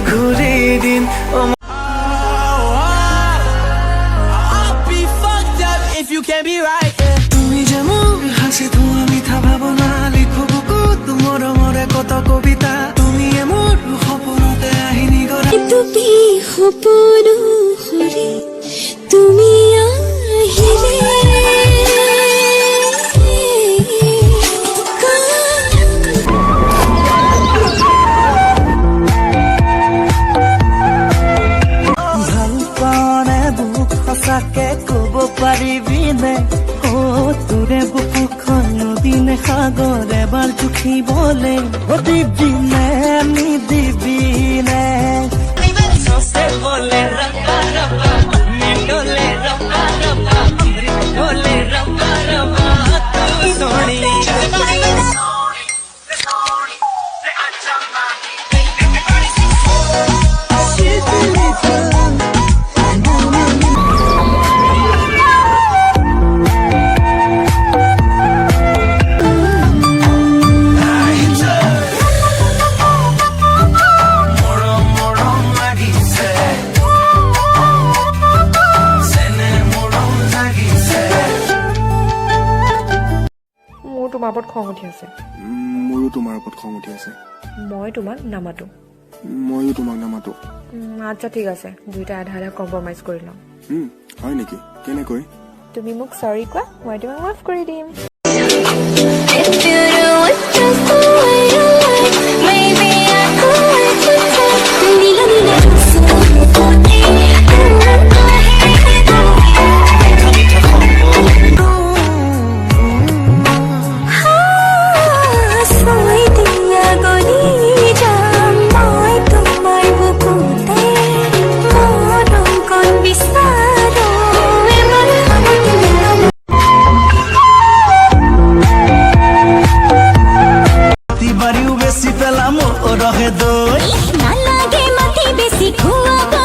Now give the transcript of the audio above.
ঘূৰি দিন তুমি যে মোৰ হাসি ধোঁৱা মিঠা ভাৱনা লিখো বুকুত মৰমৰে কত কবিতা তুমি মোৰ সপোনতে আহি নিগৰা তুমি সপোন হৰি তুমি আহিলে ভাল পানে দুখ সঁচাকে কব পাৰিবিনে তোৰে বুকুখন নদীনে সাগৰ এবাৰ জুখিবলে দিবিনে নিদিবিনে बोले रब्बा रब्बा मिटोले रब्बा रब्बा अमृत बोले रब्बा रब्बा तू सोनी তোমাৰ ওপৰত খং উঠি আছে ময়ো তোমাৰ ওপৰত খং উঠি আছে মই তোমাক নামাতো ময়ো তোমাক নামাতো আচ্ছা ঠিক আছে দুইটা আধা আধা কম্প্ৰমাইজ কৰি লওঁ হয় নেকি কেনেকৈ তুমি মোক চৰি কোৱা মই তোমাক মাফ কৰি দিম বেছি পেলাম ৰহে দৈ নালাগে মাটি বেছি খোৱা